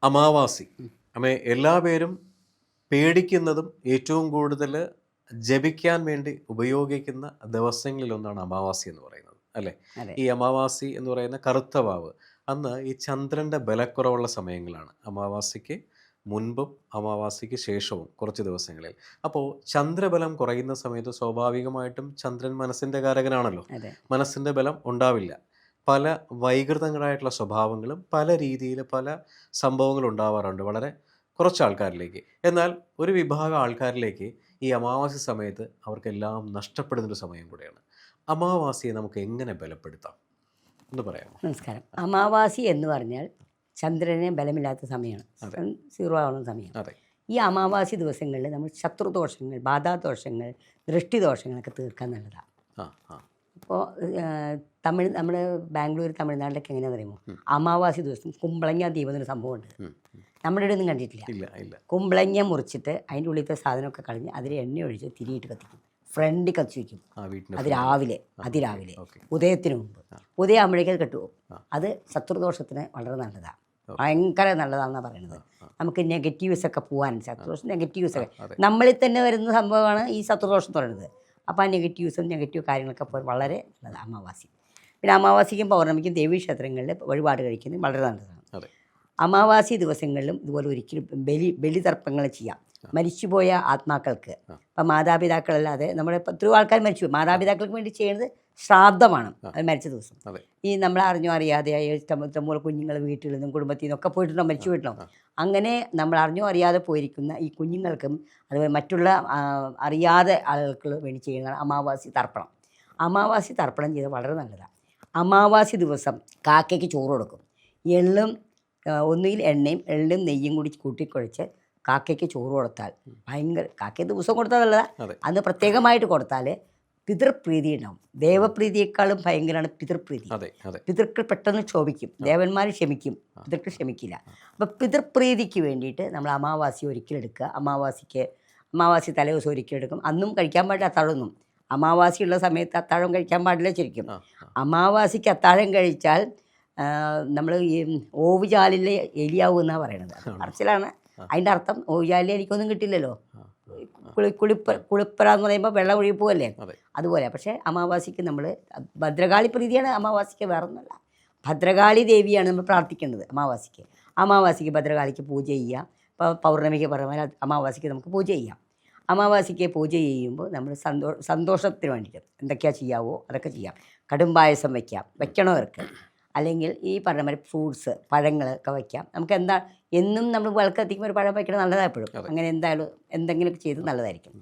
അമാവാസി എല്ലാ പേരും പേടിക്കുന്നതും ഏറ്റവും കൂടുതൽ ജപിക്കാൻ വേണ്ടി ഉപയോഗിക്കുന്ന ദിവസങ്ങളിലൊന്നാണ് അമാവാസി എന്ന് പറയുന്നത് അല്ലേ? അതെ. ഈ അമാവാസി എന്ന് പറയുന്ന കറുത്ത വാവ് അന്ന് ഈ ചന്ദ്രൻ്റെ ബലക്കുറവുള്ള സമയങ്ങളാണ്. അമാവാസിക്ക് മുൻപും അമാവാസിക്ക് ശേഷവും കുറച്ച് ദിവസങ്ങളിൽ. അപ്പോൾ ചന്ദ്രബലം കുറയുന്ന സമയത്ത് സ്വാഭാവികമായിട്ടും ചന്ദ്രൻ മനസ്സിൻ്റെ കാരകനാണല്ലോ. അതെ. മനസ്സിൻ്റെ ബലം ഉണ്ടാവില്ല. പല വൈകൃതങ്ങളായിട്ടുള്ള സ്വഭാവങ്ങളും പല രീതിയിൽ പല സംഭവങ്ങളും ഉണ്ടാവാറുണ്ട് വളരെ കുറച്ച് ആൾക്കാരിലേക്ക്. എന്നാൽ ഒരു വിഭാഗം ആൾക്കാരിലേക്ക് ഈ അമാവാസി സമയത്ത് അവർക്കെല്ലാം നഷ്ടപ്പെടുന്നൊരു സമയം കൂടെയാണ്. അമാവാസിയെ നമുക്ക് എങ്ങനെ ബലപ്പെടുത്താം എന്ന് പറയാമോ? നമസ്കാരം. അമാവാസി എന്ന് പറഞ്ഞാൽ ചന്ദ്രന് ബലമില്ലാത്ത സമയമാണ്. അതെ. സീറോ ആവുന്ന സമയം. അതെ. ഈ അമാവാസി ദിവസങ്ങളിൽ നമ്മൾ ശത്രുദോഷങ്ങൾ, ബാധാദോഷങ്ങൾ, ദൃഷ്ടിദോഷങ്ങളൊക്കെ തീർക്കാൻ നല്ലതാണ്. ആ ആ ഇപ്പോൾ നമ്മുടെ ബാംഗ്ലൂർ, തമിഴ്നാട്ടിലൊക്കെ എങ്ങനെയാണെന്ന് അറിയുമോ? അമാവാസി ദിവസം കുമ്പളങ്ങ ദീപം എന്നൊരു സംഭവമുണ്ട്. നമ്മുടെ ഇവിടെ ഒന്നും കണ്ടിട്ടില്ല. ഇല്ല ഇല്ല. കുമ്പളങ്ങ മുറിച്ചിട്ട് അതിൻ്റെ ഉള്ളിലത്തെ സാധനമൊക്കെ കളഞ്ഞ് അതിൽ എണ്ണ ഒഴിച്ച് തിരിയിട്ട് കത്തിക്കും. ഫ്രണ്ടിൽ കത്തിച്ച് വയ്ക്കും. അത് രാവിലെ ഉദയത്തിന് മുമ്പ്. ഉദയമാകുമ്പോഴേക്കും അത് കെട്ടുപോകും. അത് ശത്രുദോഷത്തിന് വളരെ നല്ലതാണ്. ഭയങ്കര നല്ലതാണെന്നാണ് പറയുന്നത്. നമുക്ക് നെഗറ്റീവ്സ് ഒക്കെ പോകാൻ, ശത്രുദോഷം നെഗറ്റീവ്സ് ഒക്കെ നമ്മളിൽ തന്നെ വരുന്ന സംഭവമാണ് ഈ ശത്രുദോഷം എന്ന് പറയുന്നത്. അപ്പോൾ ആ നെഗറ്റീവ്സും നെഗറ്റീവ് കാര്യങ്ങളൊക്കെ പോയി വളരെ നല്ലതാണ് അമാവാസി. പിന്നെ അമാവാസിക്കും പൗർണമിക്കും ദേവീക്ഷേത്രങ്ങളിൽ വഴിപാട് കഴിക്കുന്നത് വളരെ നല്ലതാണ്. അമാവാസി ദിവസങ്ങളിലും ഇതുപോലെ ഒരിക്കലും ബലിതർപ്പങ്ങൾ ചെയ്യാം. മരിച്ചുപോയ ആത്മാക്കൾക്ക്. ഇപ്പം മാതാപിതാക്കളല്ലാതെ നമ്മുടെ എത്രയോ ആൾക്കാർ മരിച്ചു. മാതാപിതാക്കൾക്ക് വേണ്ടി ചെയ്യുന്നത് ശ്രാദ്ധമാണ്. അത് മരിച്ച ദിവസം. ഈ നമ്മൾ അറിഞ്ഞോ അറിയാതെ ഇഷ്ടംപോലെ കുഞ്ഞുങ്ങൾ വീട്ടിൽ നിന്നും കുടുംബത്തിൽ നിന്നൊക്കെ പോയിട്ടുണ്ടോ, മരിച്ചു പോയിട്ടുണ്ടോ. അങ്ങനെ നമ്മൾ അറിഞ്ഞോ അറിയാതെ പോയിരിക്കുന്ന ഈ കുഞ്ഞുങ്ങൾക്കും അതുപോലെ മറ്റുള്ള അറിയാതെ ആളുകൾക്ക് വേണ്ടി ചെയ്യുന്നതാണ് അമാവാസി തർപ്പണം. അമാവാസി തർപ്പണം ചെയ്ത് വളരെ നല്ലതാണ്. അമാവാസി ദിവസം കാക്കയ്ക്ക് ചോറ് കൊടുക്കും. എള്ളും ഒന്നുകിൽ എള്ളും നെയ്യും കൂടി കൂട്ടിക്കുഴച്ച് കാക്കയ്ക്ക് ചോറ് കൊടുത്താൽ ഭയങ്കര, കാക്കയ്ക്ക് ദിവസം കൊടുത്താൽ നല്ലതാണ്. അന്ന് പ്രത്യേകമായിട്ട് കൊടുത്താൽ പിതൃപ്രീതി ഉണ്ടാവും. ദേവപ്രീതിയേക്കാളും ഭയങ്കരമാണ് പിതൃപ്രീതി. പിതൃക്കൾ പെട്ടെന്ന് ക്ഷോഭിക്കും, ദേവന്മാർ ക്ഷമിക്കും, പിതൃക്കൾ ക്ഷമിക്കില്ല. അപ്പോൾ പിതൃപ്രീതിക്ക് വേണ്ടിയിട്ട് നമ്മൾ അമാവാസി ഒരിക്കലെടുക്കുക. അമാവാസി തലേദിവസം ഒരിക്കലെടുക്കും. അന്നും കഴിക്കാൻ പാടില്ല അത്താഴമൊന്നും. അമാവാസിയുള്ള സമയത്ത് അത്താഴം കഴിക്കാൻ പാടില്ല ശരിക്കും. അമാവാസിക്ക് അത്താഴം കഴിച്ചാൽ നമ്മൾ ഈ ഓവുചാലിലെ എലിയാവും എന്നാണ് പറയണത്. പറച്ചിലാണ്. അതിൻ്റെ അർത്ഥം ഓവുചാലിലെ എനിക്കൊന്നും കിട്ടില്ലല്ലോ. കുളിപ്പറ എന്ന് പറയുമ്പോൾ വെള്ളം ഒഴുകി പോവല്ലേ, അതുപോലെ. പക്ഷേ അമാവാസിക്ക് നമ്മൾ ഭദ്രകാളി പ്രീതിയാണ്. അമാവാസിക്ക് വേറെ ഒന്നുമല്ല, ഭദ്രകാളി ദേവിയാണ് നമ്മൾ പ്രാർത്ഥിക്കേണ്ടത്. അമാവാസിക്ക് ഭദ്രകാളിക്ക് പൂജ ചെയ്യാം. ഇപ്പോൾ പൗർണമിക്ക് പറഞ്ഞാൽ അമാവാസിക്ക് നമുക്ക് പൂജ ചെയ്യാം. അമാവാസിക്ക് പൂജ ചെയ്യുമ്പോൾ നമ്മൾ സന്തോഷത്തിന് വേണ്ടിയിട്ട് എന്തൊക്കെയാണ് ചെയ്യാവോ അതൊക്കെ ചെയ്യാം. കടും പായസം വെക്കണവർക്ക്, അല്ലെങ്കിൽ ഈ പറഞ്ഞ മാതിരി ഫ്രൂട്ട്സ്, പഴങ്ങളൊക്കെ വയ്ക്കാം. നമുക്ക് എന്നും നമ്മൾ വിളക്കത്തിക്കുമ്പോൾ ഒരു പഴം വയ്ക്കണം നല്ലതാണ് എപ്പോഴും. അങ്ങനെ എന്തായാലും എന്തെങ്കിലുമൊക്കെ ചെയ്ത് നല്ലതായിരിക്കും.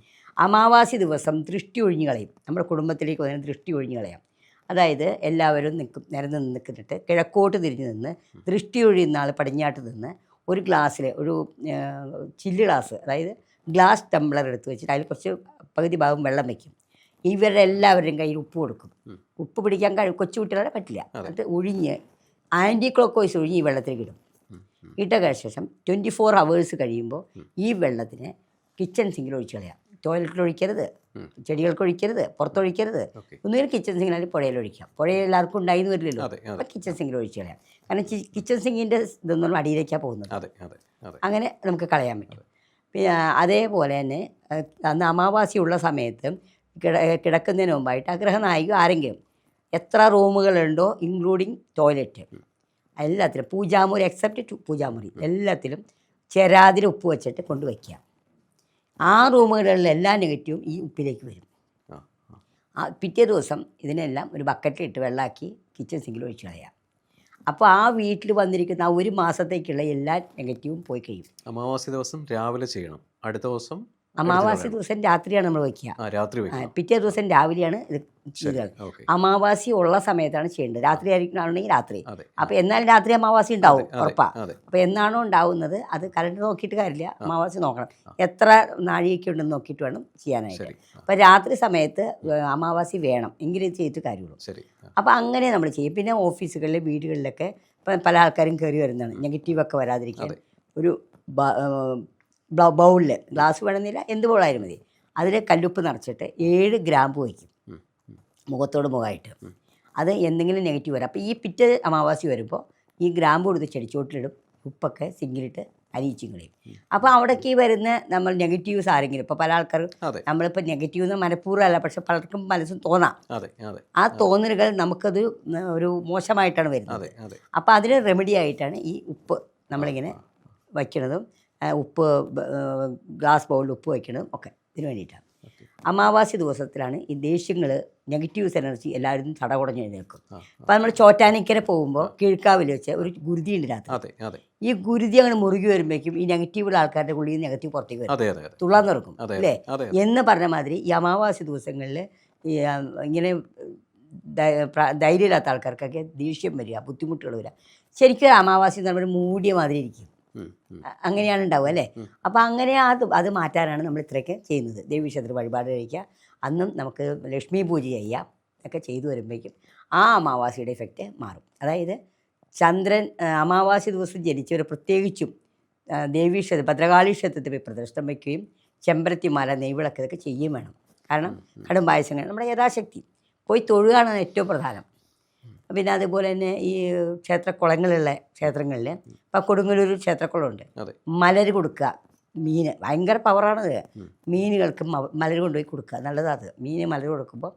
അമാവാസി ദിവസം ദൃഷ്ടി ഒഴിഞ്ഞു കളയും. നമ്മുടെ കുടുംബത്തിലേക്ക് വന്ന് ദൃഷ്ടി ഒഴിഞ്ഞു കളയാം. അതായത് എല്ലാവരും നിൽക്കുന്നിട്ട് കിഴക്കോട്ട് തിരിഞ്ഞ് നിന്ന് ദൃഷ്ടി ഒഴിയുന്ന ആൾ പടിഞ്ഞാട്ട് നിന്ന് ഒരു ഗ്ലാസ്സിൽ ഒരു ചില്ല് ഗ്ലാസ്, അതായത് ഗ്ലാസ് ടംബ്ലർ എടുത്ത് വെച്ചിട്ട് അതിൽ കുറച്ച് പകുതി ഭാഗം വെള്ളം വയ്ക്കും. ഇവരുടെ എല്ലാവരുടെയും കയ്യിൽ ഉപ്പ് കൊടുക്കും. ഉപ്പ് പിടിക്കാൻ കൊച്ചു കുട്ടികളെ പറ്റില്ല. എന്നിട്ട് ഒഴിഞ്ഞ് ആൻറ്റി ക്ലോക്ക് വൈസ് ഒഴിഞ്ഞ് ഈ വെള്ളത്തിലേക്ക് ഇടും. ഇട്ട ശേഷം 24 hours കഴിയുമ്പോൾ ഈ വെള്ളത്തിനെ കിച്ചൺ സിങ്കിൽ ഒഴിച്ച് കളയാം. ടോയ്ലറ്റിൽ ഒഴിക്കരുത്, ചെടികൾക്ക് ഒഴിക്കരുത്, പുറത്തൊഴിക്കരുത്. ഒന്നുകിൽ കിച്ചൺ സിങ്കിനാൽ പുഴയിൽ ഒഴിക്കാം. പുഴയിൽ എല്ലാവർക്കും ഉണ്ടായിന്ന് വരില്ലല്ലോ. അപ്പം കിച്ചൺ സിങ്കിൽ ഒഴിച്ച് കളയാം. കാരണം കിച്ചൺ സിങ്കിൻ്റെ ഇതൊന്നും അടിയിലേക്കാണ് പോകുന്നത്. അങ്ങനെ നമുക്ക് കളയാൻ പറ്റും. പിന്നെ അതേപോലെ തന്നെ അന്ന് അമാവാസിയുള്ള സമയത്ത് കിടക്കുന്നതിന് മുമ്പായിട്ട് ആഗ്രഹനായിക ആരെങ്കിലും എത്ര റൂമുകളുണ്ടോ ഇൻക്ലൂഡിങ് ടോയ്ലറ്റ് എല്ലാത്തിലും പൂജാമുറി എക്സെപ്റ്റ് പൂജാമുറി എല്ലാത്തിലും ചെരാതിൽ ഉപ്പ് വെച്ചിട്ട് കൊണ്ടുവയ്ക്കുക. ആ റൂമുകളിലുള്ള എല്ലാ നെഗറ്റീവും ഈ ഉപ്പിലേക്ക് വരും. പിറ്റേ ദിവസം ഇതിനെല്ലാം ഒരു ബക്കറ്റിലിട്ട് വെള്ളമാക്കി കിച്ചൺ സിങ്കിൽ ഒഴിച്ച് കളയാം. അപ്പോൾ ആ വീട്ടിൽ വന്നിരിക്കുന്ന ആ ഒരു മാസത്തേക്കുള്ള എല്ലാ നെഗറ്റീവും പോയി കഴിയും. അമാവാസി ദിവസം രാവിലെ ചെയ്യണം. അടുത്ത ദിവസം അമാവാസി ദിവസം രാത്രിയാണ് നമ്മൾ വയ്ക്കുക. പിറ്റേ ദിവസം രാവിലെയാണ് ഇത് ചെയ്യുക. അമാവാസി ഉള്ള സമയത്താണ് ചെയ്യേണ്ടത്. രാത്രി ആയിരിക്കണമെങ്കിൽ രാത്രി. അപ്പോൾ എന്നാലും രാത്രി അമാവാസി ഉണ്ടാവും ഉറപ്പാണ്. അപ്പോൾ എന്നാണോ ഉണ്ടാവുന്നത് അത് കറണ്ട് നോക്കിയിട്ട് കാര്യമില്ല, അമാവാസി നോക്കണം. എത്ര നാഴികയ്ക്ക് ഉണ്ടെന്ന് നോക്കിയിട്ട് വേണം ചെയ്യാനായിട്ട്. അപ്പോൾ രാത്രി സമയത്ത് അമാവാസി വേണം, എങ്കിലും ഇത് ചെയ്തിട്ട് കാര്യമുള്ളൂ. അപ്പോൾ അങ്ങനെ നമ്മൾ ചെയ്യും. പിന്നെ ഓഫീസുകളിൽ വീടുകളിലൊക്കെ ഇപ്പം പല ആൾക്കാരും കയറി വരുന്നതാണ് നെഗറ്റീവൊക്കെ വരാതിരിക്കാൻ ഒരു ബൗളിൽ, ഗ്ലാസ് വേണമെന്നില്ല, എന്ത് ബൗളായാലും മതി, അതിൽ കല്ലുപ്പ് നിറച്ചിട്ട് 7 ഗ്രാമ്പ് വയ്ക്കും മുഖത്തോട് മുഖമായിട്ട്. അത് എന്തെങ്കിലും നെഗറ്റീവ് വരാം. അപ്പോൾ ഈ പിറ്റേ അമാവാസി വരുമ്പോൾ ഈ ഗ്രാമ്പ് കൊടുത്ത് ചെടിച്ചോട്ടിലിടും. ഉപ്പൊക്കെ സിങ്കിലിട്ട് അലിയിച്ചും കളയും. അപ്പോൾ അവിടേക്ക് വരുന്ന നമ്മൾ നെഗറ്റീവ്സ് ആരെങ്കിലും, ഇപ്പോൾ പല ആൾക്കാരും അതെ നമ്മളിപ്പോൾ നെഗറ്റീവ് എന്ന് മനഃപൂർവ്വമല്ല, പക്ഷെ പലർക്കും മനസ്സും തോന്നാം. അതെ അതെ ആ തോന്നലുകൾ നമുക്കത് ഒരു മോശമായിട്ടാണ് വരുന്നത്. അതെ അതെ അപ്പോൾ അതിന് റെമഡി ആയിട്ടാണ് ഈ ഉപ്പ് നമ്മളിങ്ങനെ വയ്ക്കുന്നതും ഉപ്പ് ഗ്ലാസ് ബൗളിൽ ഉപ്പ് വയ്ക്കുന്നതും ഒക്കെ ഇതിന് വേണ്ടിയിട്ടാണ്. അമാവാസി ദിവസത്തിലാണ് ഈ ദേഷ്യങ്ങൾ, നെഗറ്റീവ്സ് എനർജി എല്ലാവരും തടകുടഞ്ഞ് എഴുന്നേൽക്കും. അപ്പോൾ നമ്മൾ ചോറ്റാനിക്കര പോകുമ്പോൾ കീഴ്ക്കാവിൽ വെച്ച് ഒരു ഗുരുതി ഉണ്ട് രാത്രി. അതെ അതെ ഈ ഗുരുതി അങ്ങനെ മുറുകി വരുമ്പോഴേക്കും ഈ നെഗറ്റീവുള്ള ആൾക്കാരുടെ ഉള്ളിൽ നിന്ന് നെഗറ്റീവ് പുറത്തേക്ക് വരും, അതെ അതെ അതെ തുള്ളാൻ തുറക്കും അതെ അല്ലേ അതെ എന്ന് പറഞ്ഞ മാതിരി ഈ അമാവാസി ദിവസങ്ങളിൽ ഈ ഇങ്ങനെ ധൈര്യമില്ലാത്ത ആൾക്കാർക്കൊക്കെ ദേഷ്യം വരിക, ബുദ്ധിമുട്ടുകൾ വരിക. ശരിക്കും അമാവാസി എന്ന് പറയുമ്പോൾ മൂടിയ മാതിരി ഇരിക്കും, അങ്ങനെയാണ് ഉണ്ടാവുക അല്ലേ. അപ്പോൾ അങ്ങനെ അത് മാറ്റാനാണ് നമ്മൾ ഇത്രയൊക്കെ ചെയ്യുന്നത്. ദേവീക്ഷേത്ര വഴിപാട് കഴിക്കുക, അന്നും നമുക്ക് ലക്ഷ്മി പൂജ ചെയ്യാം, ഒക്കെ ചെയ്തു വരുമ്പോഴേക്കും ആ അമാവാസിയുടെ ഇഫക്റ്റ് മാറും. അതായത് ചന്ദ്രൻ അമാവാസി ദിവസം ജനിച്ചവർ പ്രത്യേകിച്ചും ദേവീക്ഷേത്ര ഭദ്രകാളി ക്ഷേത്രത്തിൽ പോയി പ്രദർശനം വയ്ക്കുകയും ചെമ്പരത്തിമാല നെയ്വിളക്ക് ഇതൊക്കെ ചെയ്യുകയും വേണം. കാരണം കടും പായസങ്ങൾ നമ്മുടെ യഥാശക്തി പോയി തൊഴുകയാണ് ഏറ്റവും പ്രധാനം. പിന്നെ അതുപോലെ തന്നെ ഈ ക്ഷേത്രക്കുളങ്ങളുള്ള ക്ഷേത്രങ്ങളിൽ ഇപ്പം കൊടുങ്ങല്ലൂർ ക്ഷേത്രക്കുളമുണ്ട്, മലര് കൊടുക്കുക, മീൻ ഭയങ്കര പവറാണത്. മീനുകൾക്ക് മലര് കൊണ്ടുപോയി കൊടുക്കുക, നല്ലതാണ്. മീൻ മലര് കൊടുക്കുമ്പോൾ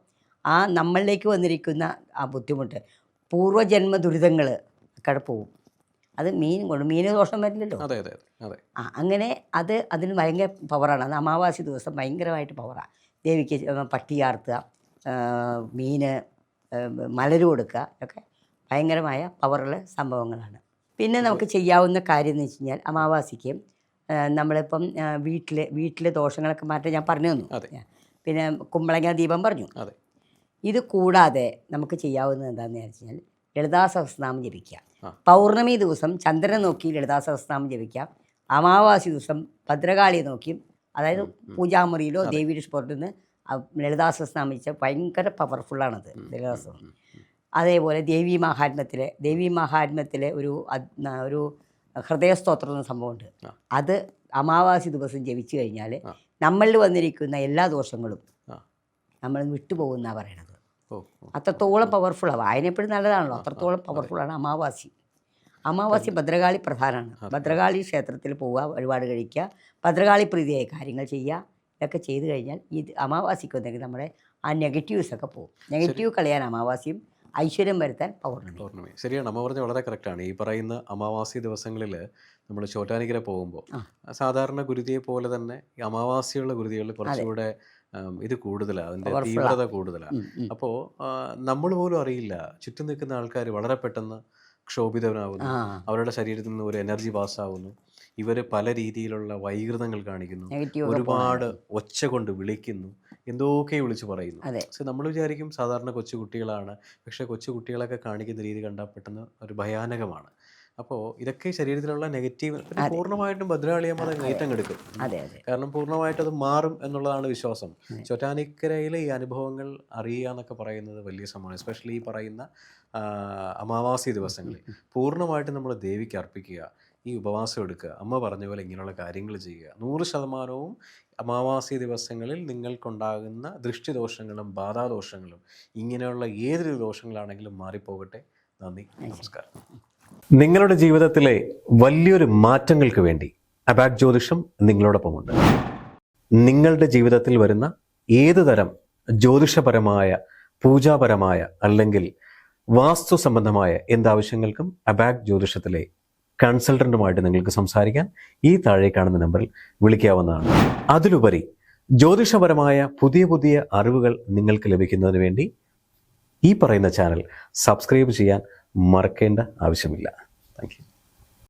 ആ നമ്മളിലേക്ക് വന്നിരിക്കുന്ന ആ ബുദ്ധിമുട്ട്, പൂർവ്വജന്മ ദുരിതങ്ങൾ ഒക്കെ പോവും. അത് മീൻ ദോഷം വരില്ലല്ലോ. അങ്ങനെ അതിന് ഭയങ്കര പവറാണ്. അത് അമാവാസി ദിവസം ഭയങ്കരമായിട്ട് പവറാണ്. ദേവിക്ക് പട്ടി ചാർത്തുക, മീൻ മലര് കൊടുക്കുക, ഒക്കെ ഭയങ്കരമായ പവറുള്ള സംഭവങ്ങളാണ്. പിന്നെ നമുക്ക് ചെയ്യാവുന്ന കാര്യം എന്ന് വെച്ച് കഴിഞ്ഞാൽ അമാവാസിക്ക് നമ്മളിപ്പം വീട്ടിലെ ദോഷങ്ങളൊക്കെ മാറ്റാൻ ഞാൻ പറഞ്ഞു തന്നു. പിന്നെ കുമ്പളങ്ങ ദീപം പറഞ്ഞു. ഇത് കൂടാതെ നമുക്ക് ചെയ്യാവുന്നത് എന്താണെന്ന് വെച്ച് കഴിഞ്ഞാൽ ലളിതാ സഹസ്രനാമം ജപിക്കുക. പൗർണമി ദിവസം ചന്ദ്രനെ നോക്കി ലളിതാ സഹസ്രനാമം ജപിക്കുക. അമാവാസി ദിവസം ഭദ്രകാളിയെ നോക്കിയും, അതായത് പൂജാമുറിയിലോ ദേവീയുടെ സ്പോട്ടിൽ നിന്ന് ലളിതാ സഹസ്രനാമം ജപിച്ചാൽ ഭയങ്കര പവർഫുള്ളാണത് ലളിതാ സഹസ്രനാമം. അതേപോലെ ദേവീ മഹാത്മ്യത്തിലെ ഒരു ഹൃദയസ്തോത്രം എന്ന സംഭവമുണ്ട്. അത് അമാവാസി ദിവസം ജപിച്ചു കഴിഞ്ഞാൽ നമ്മളിൽ വന്നിരിക്കുന്ന എല്ലാ ദോഷങ്ങളും നമ്മൾ വിട്ടുപോകുമെന്നാണ് പറയണത്. അത്രത്തോളം പവർഫുള്ളാണ്. വായന എപ്പോഴും നല്ലതാണല്ലോ, അത്രത്തോളം പവർഫുള്ളാണ് അമാവാസി ഭദ്രകാളി പ്രധാനമാണ്. ഭദ്രകാളി ക്ഷേത്രത്തിൽ പോവുക, വഴിപാട് കഴിക്കുക, ഭദ്രകാളി പ്രീതിയായ കാര്യങ്ങൾ ചെയ്യുക. ഇതൊക്കെ ചെയ്തു കഴിഞ്ഞാൽ ഈ അമാവാസിക്ക് വന്നെങ്കിൽ നമ്മുടെ ആ നെഗറ്റീവ്സൊക്കെ പോകും. നെഗറ്റീവ് കളയാൻ അമാവാസിയും, ഐശ്വര്യം വരുത്താൻ പൗർണമി. ശരിയാണ്, അമ്മ പറഞ്ഞ വളരെ കറക്റ്റാണ്. ഈ പറയുന്ന അമാവാസി ദിവസങ്ങളിൽ നമ്മൾ ചോറ്റാനിക്കര പോകുമ്പോൾ സാധാരണ ഗുരുതിയെ പോലെ തന്നെ ഈ അമാവാസിയുള്ള ഗുരുതികളിൽ കുറച്ചുകൂടെ ഇത് കൂടുതലാണ്, അതിൻ്റെ തീവ്രത കൂടുതലാണ്. അപ്പോൾ നമ്മൾ പോലും അറിയില്ല, ചുറ്റും നിൽക്കുന്ന ആൾക്കാർ വളരെ പെട്ടെന്ന് ക്ഷോഭിതനാവുന്നു, അവരുടെ ശരീരത്തിൽ നിന്ന് ഒരു എനർജി പാസ്സാവുന്നു. ഇവർ പല രീതിയിലുള്ള വൈകൃതങ്ങൾ കാണിക്കുന്നു, ഒരുപാട് ഒച്ച കൊണ്ട് വിളിക്കുന്നു, എന്തൊക്കെ വിളിച്ച് പറയുന്നു. പക്ഷെ നമ്മൾ വിചാരിക്കും സാധാരണ കൊച്ചു കുട്ടികളാണ്, പക്ഷേ കൊച്ചു കുട്ടികളൊക്കെ കാണിക്കുന്ന രീതി കണ്ടാൽ പെട്ടെന്ന് ഒരു ഭയാനകമാണ്. അപ്പോൾ ഇതൊക്കെ ശരീരത്തിലുള്ള നെഗറ്റീവ് പൂർണ്ണമായിട്ടും ഭദ്രകാളിയമ്മ അത് ഏറ്റെടുക്കും. കാരണം പൂർണ്ണമായിട്ട് അത് മാറും എന്നുള്ളതാണ് വിശ്വാസം. ചോറ്റാനിക്കരയിലെ ഈ അനുഭവങ്ങൾ അറിയുക എന്നൊക്കെ പറയുന്നത് വലിയ സംഭവമാണ്. എസ്പെഷ്യലി ഈ പറയുന്ന അമാവാസി ദിവസങ്ങളിൽ പൂർണ്ണമായിട്ടും നമ്മൾ ദേവിക്ക് അർപ്പിക്കുക, ഈ ഉപവാസം എടുക്കുക, അമ്മ പറഞ്ഞ പോലെ ഇങ്ങനെയുള്ള കാര്യങ്ങൾ ചെയ്യുക. 100% അമാവാസി ദിവസങ്ങളിൽ നിങ്ങൾക്കുണ്ടാകുന്ന ദൃഷ്ടിദോഷങ്ങളും ബാധാദോഷങ്ങളും ഇങ്ങനെയുള്ള ഏതൊരു ദോഷങ്ങളാണെങ്കിലും മാറിപ്പോകട്ടെ. നന്ദി, നമസ്കാരം. നിങ്ങളുടെ ജീവിതത്തിലെ വലിയൊരു മാറ്റങ്ങൾക്ക് വേണ്ടി അബാക് ജ്യോതിഷം നിങ്ങളോടൊപ്പമുണ്ട്. നിങ്ങളുടെ ജീവിതത്തിൽ വരുന്ന ഏത് തരം ജ്യോതിഷപരമായ, പൂജാപരമായ അല്ലെങ്കിൽ വാസ്തു സംബന്ധമായ എന്താവശ്യങ്ങൾക്കും അബാക് ജ്യോതിഷത്തിലെ കൺസൾട്ടൻറ്റുമായിട്ട് നിങ്ങൾക്ക് സംസാരിക്കാൻ ഈ താഴെ കാണുന്ന നമ്പറിൽ വിളിക്കാവുന്നതാണ്. അതിലുപരി ജ്യോതിഷപരമായ പുതിയ അറിവുകൾ നിങ്ങൾക്ക് ലഭിക്കുന്നതിന് വേണ്ടി ഈ പറയുന്ന ചാനൽ സബ്സ്ക്രൈബ് ചെയ്യാൻ മറക്കേണ്ട ആവശ്യമില്ല. Thank you.